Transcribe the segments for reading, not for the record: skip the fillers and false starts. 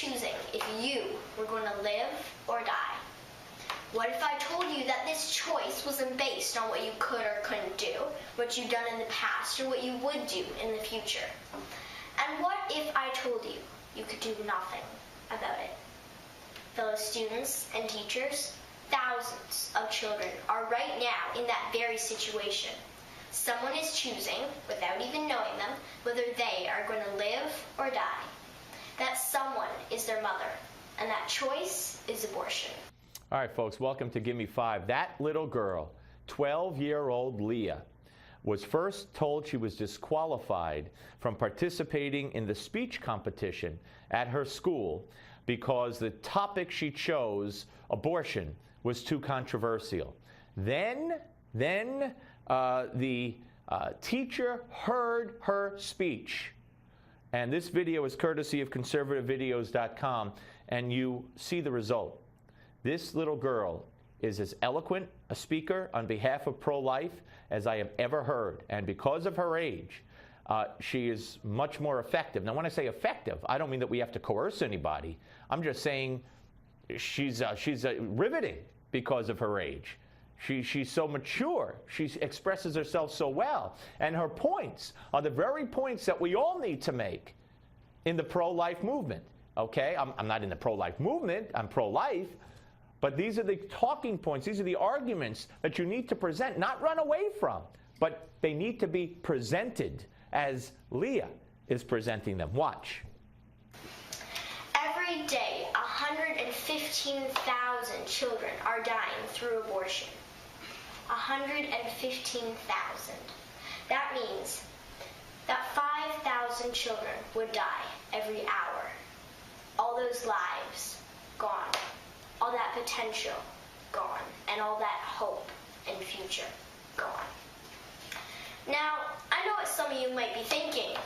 choosing if you were going to live or die? What if I told you that this choice wasn't based on what you could or couldn't do, what you've done in the past, or what you would do in the future? And what if I told you you could do nothing about it? Fellow students and teachers, thousands of children are right now in that very situation. Someone is choosing, without even knowing them, whether they are going to live or die. That someone is their mother, and that choice is abortion. All right, folks, welcome to Give Me Five. That little girl, 12-year-old Leah, was first told she was disqualified from participating in the speech competition at her school because the topic she chose, abortion, was too controversial. Then the teacher heard her speech. And this video is courtesy of conservativevideos.com, and you see the result. This little girl is as eloquent a speaker on behalf of pro-life as I have ever heard. And because of her age, she is much more effective. Now, when I say effective, I don't mean that we have to coerce anybody. I'm just saying she's riveting because of her age. She's so mature. She expresses herself so well. And her points are the very points that we all need to make in the pro-life movement. Okay? I'm not in the pro-life movement. I'm pro-life. But these are the talking points. These are the arguments that you need to present, not run away from. But they need to be presented as Leah is presenting them. Watch. Every day, 115,000 children are dying through abortion. 115,000. That means that 5,000 children would die every hour. All those lives gone. All that potential gone. And all that hope and future gone. Now, I know what some of you might be thinking.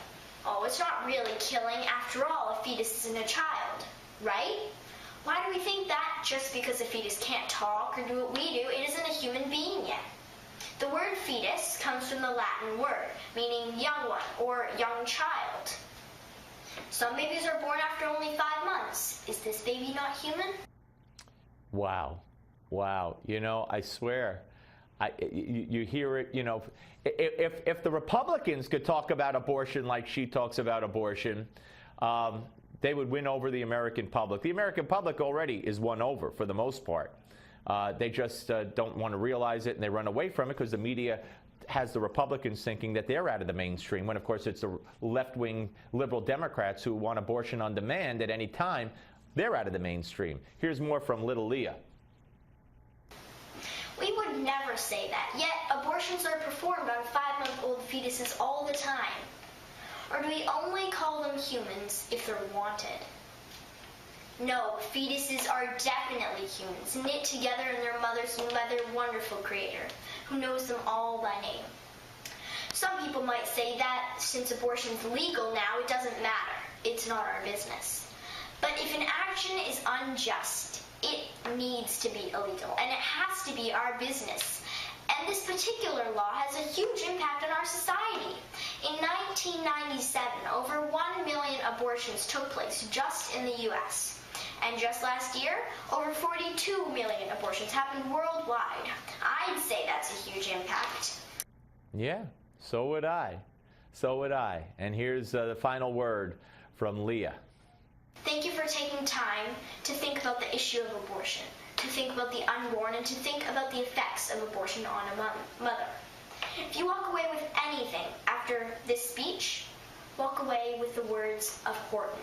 Oh, it's not really killing. After all, a fetus isn't a child, right? Why do we think that just because a fetus can't talk or do what we do, it isn't a human being yet? The word fetus comes from the Latin word, meaning young one or young child. Some babies are born after only 5 months. Is this baby not human? Wow. Wow. You know, I swear, you hear it, you know, if the Republicans could talk about abortion like she talks about abortion, they would win over the American public. The American public already is won over for the most part. They just don't want to realize it, and they run away from it because the media has the Republicans thinking that they're out of the mainstream, when of course it's the left-wing liberal Democrats who want abortion on demand at any time. They're out of the mainstream. Here's more from little Leah. We would never say that, yet abortions are performed on 5-month-old fetuses all the time. Or do we only call them humans if they're wanted? No, fetuses are definitely humans, knit together in their mothers by their wonderful creator, who knows them all by name. Some people might say that since abortion's legal now, it doesn't matter. It's not our business. But if an action is unjust, it needs to be illegal, and it has to be our business. And this particular law has a huge impact on our society. In 1997, over 1 million abortions took place just in the U.S. And just last year, over 42 million abortions happened worldwide. I'd say that's a huge impact. Yeah, so would I. So would I. And here's the final word from Leah. Thank you for taking time to think about the issue of abortion, to think about the unborn, and to think about the effects of abortion on a mother. If you walk away with anything after this speech, walk away with the words of Horton.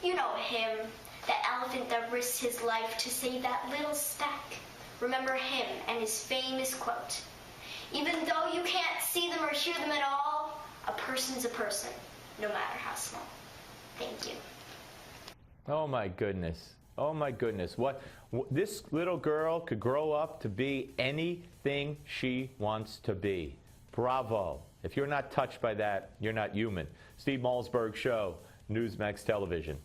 You know him, that elephant that risked his life to save that little speck. Remember him and his famous quote. Even though you can't see them or hear them at all, a person's a person, no matter how small. Thank you. Oh my goodness. Oh my goodness. This little girl could grow up to be anything she wants to be. Bravo. If you're not touched by that, you're not human. Steve Malzberg Show, Newsmax Television.